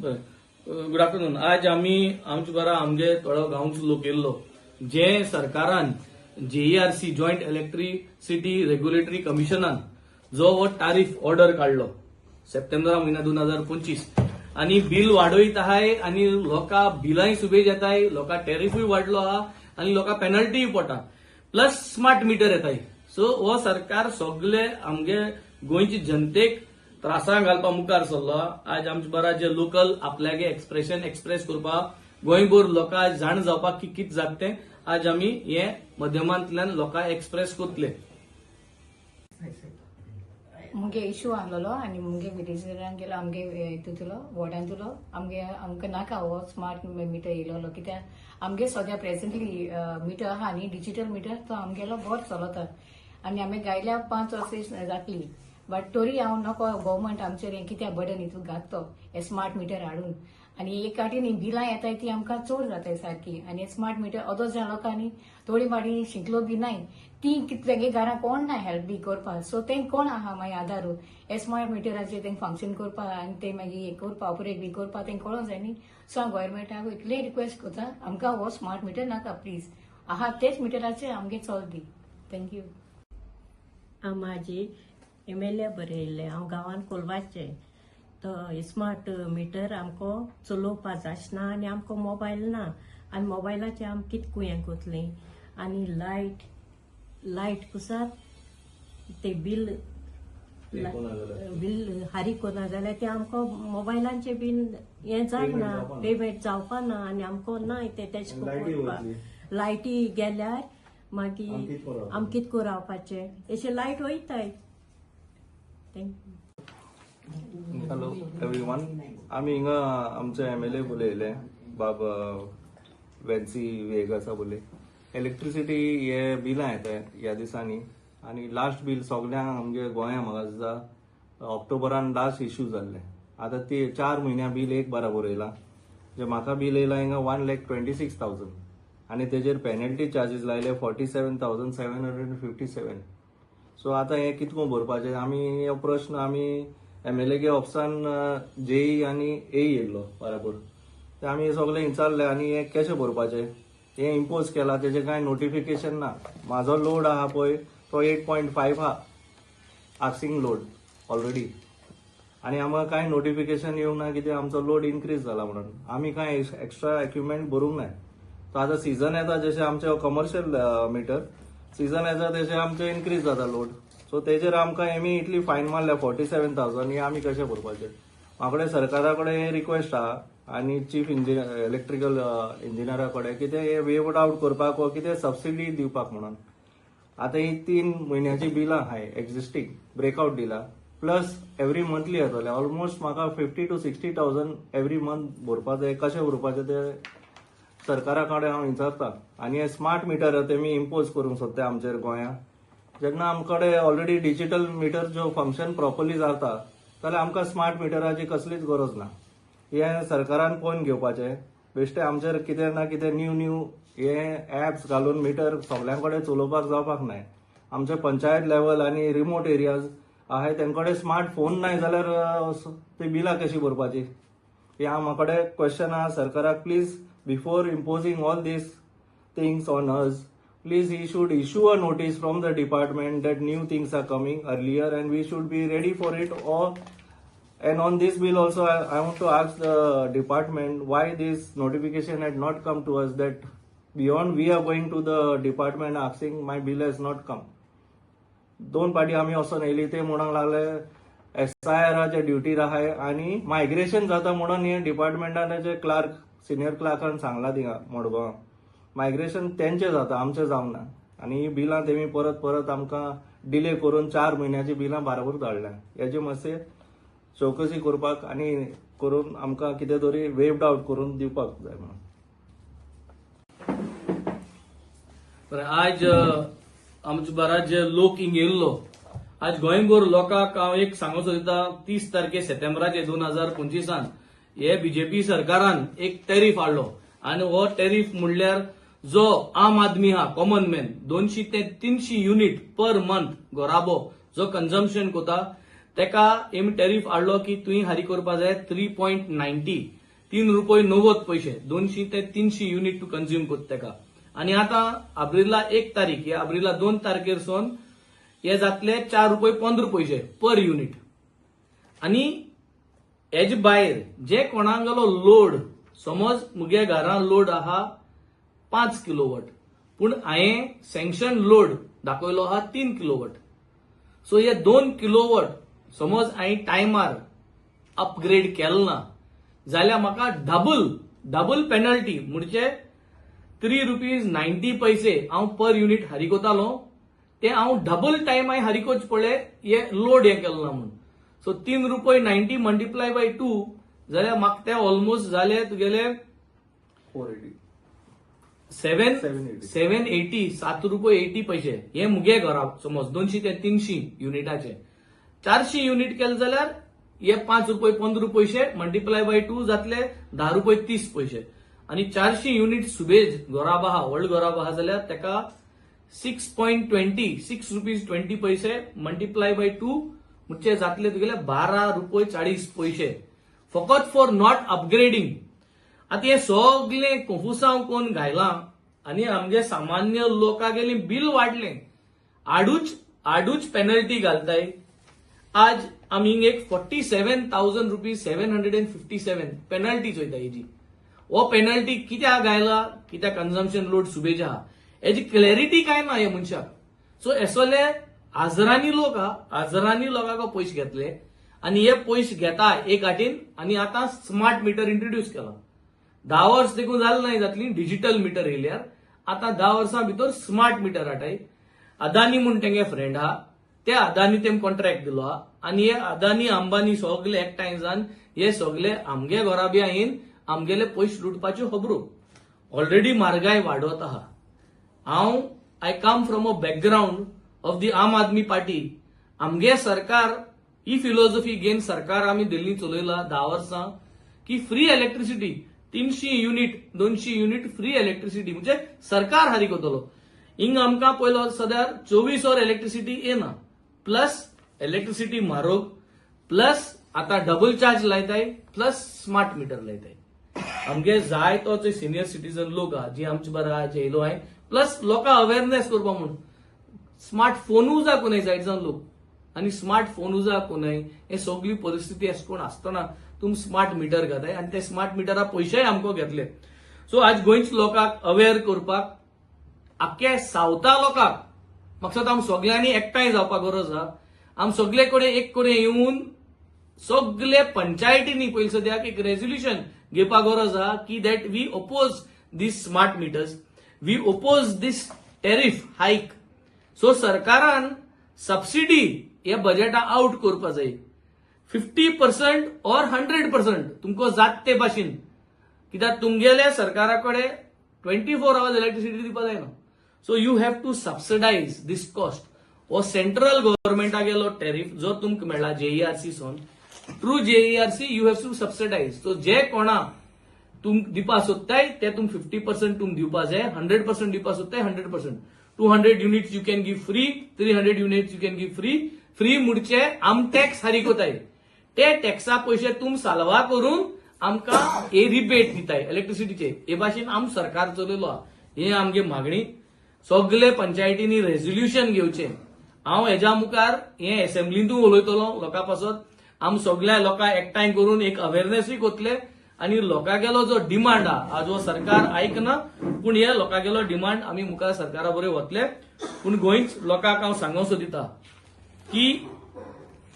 Good afternoon. आज आमचे बरा आमगे थोडो गांवचो लोक येयल्लो जे सरकारान JERC जॉइंट इलेक्ट्रिसिटी रेग्युलेटरी कमिशनान जो हो टारीफ ऑर्डर काढलो सप्टेंबर महिना 2025 आणि बिल वाडयत आहाय आणि लोकां बिलाय सुबेज येताय, लोकां टॅरिफूय वाडलो आहा आणि लोकां पेनल्टीय पडटा, प्लस स्मार्ट मीटर येताय. सो हो सरकार सगळे आमगे गोंयची जनतेक त्रासां घालपा मुखार सरलो. आज आमचे बरा जे लोकल आपल्यागे एक्सप्रेस करपाक गोंयभर लोकां जाण जावपाक की कितें जाता तें आज आमी हे माध्यमांतल्यान लोकांक एक्सप्रेस करतले. मुगे इशू आहलो आणि मुगे विलेजरान गेलो आमगे हितूंतलो वॉर्डांतलो आमकां नाका हो स्मार्ट मिटर येयलो कित्याक आमगे सद्या प्रेझेंटली मिटर आहा न्ही डिजिटल मिटर तो आमगेलो बरो चलता आनी आमी गायल्या 5 वर्स जातली. बट तरी हांव नको गव्हर्मेंट आमचेर कित्याक बर्डन हितून घालतो हे स्मार्ट मिटर हाडून आनी एक फावटी बिलां येताय ती आमकां चड जाताय सारकी आनी स्मार्ट मिटर अदर ज्या लोकांनी थोडी फाटी शिकलो बी नाय ती कितल्यागे घरां कोण ना हेल्प बी करपाक. सो तें कोण आहा मागीर आदारू हे स्मार्ट मिटराचेर तें फंक्शन करपाक आनी ते मागीर हे करपाक ऑपरेट बी करपाक तें कळोंक जाय न्ही. सो हांव गोव्हर्मेंटाक इतलें रिक्वेस्ट करता आमकां हो स्मार्ट मिटर नाका प्लीज, आहा तेच मिटराचेर आमगे चल दी. थँक्यू. हांव म्हाजी MLA बरयल्लें हांव गांवांत कोलवाचें तो स्मार्ट मिटर आमकां चलोवपाक जायना आनी आमकां मोबायल ना आनी मोबायलाचेर आमी कितें कुयें कोतलीं आनी लायट कुसात ते बिल हारी कोना जाल्यार ते आमकां मोबायलांचेर बीन हें जायना पेमेंट जावपा ना आनी आमकां ना ते तेशें करपाक लायटी गेल्यार मागीर आमी कितें करून रावपाचें अशें लायट वयताय. Hello everyone. आमी हिंगा आमचे MLA उलयले बाब वेन्सी वेग आसा बोले इलेक्ट्रिसिटी हे बिलां येताय ह्या दिसांनी आनी लास्ट बिल सगळ्यांक आमगे गोंयांत म्हाका दिसता ऑक्टोबरान लास्ट इश्यू जाल्ले. आतां ते 4 म्हयन्या बिल एक बराबर येयला. जे म्हाका बिल येयला हिंगा 1,26,000 आनी तेजेर पेनल्टी चार्जीस लायले 47,757. सो आतां हे कितको भरपाचें आमी हो प्रश्न आमी MLA ऑफिसान JE आनी AE येयल्लो बराबर ते आमी सगळे विचारले आनी हे कशें भरपाचें हे इम्पोज केला तेजे कांय नोटिफिकेशन ना. म्हाजो लोड आहा पळय तो 8.5 आहा आर्सिंग लोड ऑलरेडी आनी आमकां कांय नोटिफिकेशन येवंक ना कित्याक आमचो लोड इन्क्रीज जाला म्हणून आमी कांय एक्स्ट्रा इक्विपमेंट भरूंक ना. सो आतां सिजन येता जशें आमचे कमर्शियल मिटर सीजन येता तशें आमचें इन्क्रीज जाता लोड. सो तेजेर आमकां इमिडिएटली फायन मारल्या 47,000 हे आमी कशें भरपाचें. म्हाका सरकारा कडेन हे रिक्वेस्ट आहा आनी चीफ इलेक्ट्रिकल इंजिनियरा कडेन कितें हे वेवड आउट करपाक वा कितें सबसिडी दिवपाक म्हणून. आतां ही 3 म्हयन्याची बिलां आहाय एक्झिस्टींग ब्रेकआउट दिला प्लस एवरी मंथली येतले ऑलमोस्ट म्हाका 50,000 to 60,000 एवरी मंथ भरपा जाय. कशें भरपाचें ते सरकारा कडेन हांव विचारता. आनी हे स्मार्ट मिटर तेमी इम्पोज करूंक सोदता आमचेर गोंयांत. जेन्ना आमकडे ऑलरेडी डिजिटल मिटर जो फंक्शन प्रॉपरली जाता जाल्यार आमकां स्मार्ट मिटराची कसलीच गरज ना. हे सरकारान पळोवन घेवपाचें. बेश्टे आमचेर कितें ना कितें न्यू हे ऍप्स घालून मिटर सगळ्यां कडेन चलोवपाक जावपाक नाय. आमचे पंचायत लेवल आनी रिमोट एरियाज आहाय तेंकडे स्मार्ट फोन नाय जाल्यार ती बिलां कशी भरपाची हे म्हाका कडेन क्वेश्चन आहा सरकाराक. Please before imposing all these things on us, please he should issue a notice from the department that new things are coming earlier and we should be ready for it. And on this bill also I want to ask the department why this notification had not come to us, that beyond we are going to the department asking my bill has not come. 2 पाटी आमी वचून येयली ते म्हणूंक लागले SIR चे duty आहाय आनी मायग्रेशन जाता म्हणून हे डिपार्टमेंटाचे क्लार्क सिनियर क्लार्कान सांगला थिंगा मडगांव मायग्रेशन तेंचे जाता आमचे जावना आनी ही बिलां तेमी परत आमकां डिले करून 4 म्हयन्याची बिलां बराबर धाडल्या. हेजे मातशें चौकशी करपाक आनी करून आमकां कितें तरी वेव्ड आउट करून दिवपाक जाय म्हणून. आज आमचे बरा जे लोक हिंग येयल्लो आज गोंयभर लोकांक हांव एक सांगूं सोदता 30 तारखे सप्टेंबराचे 2025 हे बीजेपी सरकारान एक टॅरिफ हाडलो आनी हो टॅरिफ म्हणल्यार जो आम आदमी हा कॉमन मॅन 200 ते 300 युनिट पर मंथ घराबो जो कन्झम्पशन करता तेका एम टॅरिफ हाडलो की तुवें हारी करपा जाय 3.90 ₹3.90 200 ते 300 युनिट टू कन्झ्युम करता तेका. आणि आता अब्रिला 1 तारीख या अब्रिला 2 तारखेर सोन हे जातले ₹4.15 पर युनिट. आणि हेजे भायर जे कोणागेलो लोड समज मुगे घरां लोड आहा 5 किलोवॉट पूण हांवें सँक्शन लोड दाखयलो आहा 3 किलोवॉट. सो हे 2 किलोवॉट समज हांवें टायमार अपग्रेड केलो ना जाल्यार म्हाका डबल पेनल्टी म्हणजे ₹3.90 हांव पर युनिट हारी कोतालो ते हांव डबल टायम हांवें हारी कोच पडले हे लोड हे केलो ना म्हणून. सो ₹3.90 मल्टिप्लाय बाय 2 जाल्यार म्हाका ते ऑलमोस्ट जाले तुगेले 480. 780 ₹7.80 हे मुगे घरा समज 200 ते 300 युनिटाचे. 400 युनिट केले जाल्यार हे ₹5.15 मल्टिप्लाय बाय 2 जातले ₹10.30. आणि 400 युनिट सुबेज घोराब आहा व्हड घोराब आहा जाल्यार तेका 6.20 मल्टिप्लाय बाय 2 म्हणजे जातले तुगेले ₹12.40 फकत फॉर नॉट अपग्रेडिंग. आता हे सगळे कोफुसांव कोण घायला आणि आमगे सामान्य लोकांगेली बिल वाडले आडूच पेनल्टी घालताय. आज आमी एक ₹47,757 पेनल्टी चोयता हेजी. हो पेनल्टी कित्याक घायला कित्याक कन्झम्पशन लोड सुबेज आहा हेजी क्लॅरिटी काय ना हे मनशाक. सो एसोले हजारांनी लोक हजारांनी लोकांक पयशे घेतले आणि हे पयशे घेता एक वाटेन आणि आता स्मार्ट मीटर इंट्रोड्यूस केला. 10 वर्स देखून जालें नाही जातली डिजिटल मीटर येयल्यार आता 10 वर्सां भितर स्मार्ट मीटर हाटाय. अदानी म्हूण तेंगे फ्रेंड आहा ते अदानी तेम कॉन्ट्रॅक्ट दिलो आहा आणि हे अदानी अंबानी सगळे एकठांय जावन हे सगळे आमगे घोराब्या येवन आमगेले पयशे लुटपाच्यो खबरो. ऑलरेडी म्हारगाय वाडत आहा. I come from a background of the आम आदमी पार्टी. आमगे सरकार ही फिलॉसॉफी घेवन सरकार आमी दिल्ली चलयला 10 वर्सां की free electricity 300 unit 200 unit free electricity म्हणजे सरकार हारी कोतलो. हिंग आमकां पयलो सद्यार 24 वर इलेक्ट्रिसिटी येना प्लस इलेक्ट्रिसिटी म्हारग प्लस आता डबल चार्ज लायताय प्लस स्मार्ट मीटर लायताय. आमगे जाय तो सिनियर सिटीजन लोक आहा जी आमचे बरा जे येयलो हाय प्लस लोकां अवेअरनेस करपा म्हणून स्मार्ट फोन उजा कोनाय सायडीसान लोक आणि स्मार्ट फोन उजा कोनाय हे सगळी परिस्थिती अशें कोण आसतना तुम स्मार्ट मीटर घाताय आणि ते स्मार्ट मिटरा पयशेय आमकां घेतले. सो आज गोंयच्या लोकांक अवेअर करपाक आख्या सावथा लोकांक म्हाका दिसता आम सगळ्यांनी एकठांय जावपाक गरज आहा. आम सगळे कडेन एक कडेन येवन सगळे पंचायतींनी पयलीं सद्याक एक रेझोल्युशन घेवपाक गरज आहा की that we oppose these smart meters we oppose these tariff hike. So सरकारान सबसिडी हे बजेटा आउट करपा जाय. 50% और 100% तुमको जात ते भाशेन कित्याक तुमगेले सरकारा कडेन 24 hours इलेक्ट्रिसिटी दिवपा जायना. So you have to subsidize this cost. हो सेंट्रल गव्हर्नमेंटागेलो टॅरिफ जो तुमकां मेळ्ळा JERC सोन through JERC you have to subsidize. So जे कोणा तुम दिवपा सोदताय ते तुम 50% तुम दिवपा जाय 100% दिवपा सोदताय 100%. 200 units you can give free 300 units you can give free मुडचे आम टॅक्स हारी कोताय. ते टॅक्सा पयशे तुम सालवा करून आमकां हे रिबेट दिताय इलेक्ट्रिसिटीचे. हे भाशेन आम सरकार चलयलो आहा. हे आमगे मागणी. सगळे पंचायतींनी रेझोल्युशन घेवचे. हांव हेज्या मुखार हे असेंब्लीतूय उलयतलो लोकां पासत. आम सगळ्या लोकांक एकठांय करून एक अवेअरनेसूय कोतले आणि लोकांगेलो जो डिमांड आहा जो सरकार आयकना पूण हे लोकांगेलो डिमांड आमी मुखार सरकारा बरोबर वतले. पूण गोंयच लोकांक हांव सांगूंक सोदिता की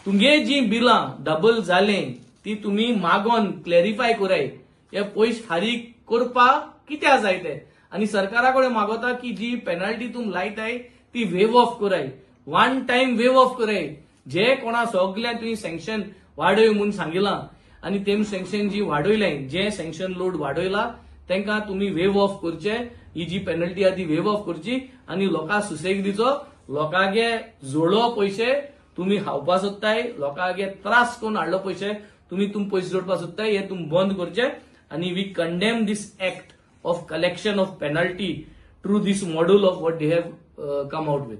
तुमगे जी बिलां डबल जाले ती तुम्ही मागोन क्लॅरिफाय कराय. हे पयशे फारीक करपाक कित्याक जाय ते आणि सरकारा कडेन मागोता की जी पेनल्टी तुम लायताय ती वेव ऑफ कराय. 1 टाइम वेव ऑफ कराय. जे कोणा सगळ्या तुम्ही सँक्शन वाडय म्हणून सांगिलां आणि तेम सँक्शन जी वाडयलें जे सँक्शन लोड वाडयला तांकां तुम्ही वेव ऑफ करचे. ही जी पेनल्टी आहा ती वेव ऑफ करची आणि लोकांक सुसेग दिचो. लोकांगे जोडो पयशे तुम्ही हावपा सोदताय लोकांगे त्रास करून हाडलो पयशे तुम्ही पयशे जोडपा सोदताय हे तुम बंद करचे. आणि we condemn this act of collection of penalty through this module of what they have come out with.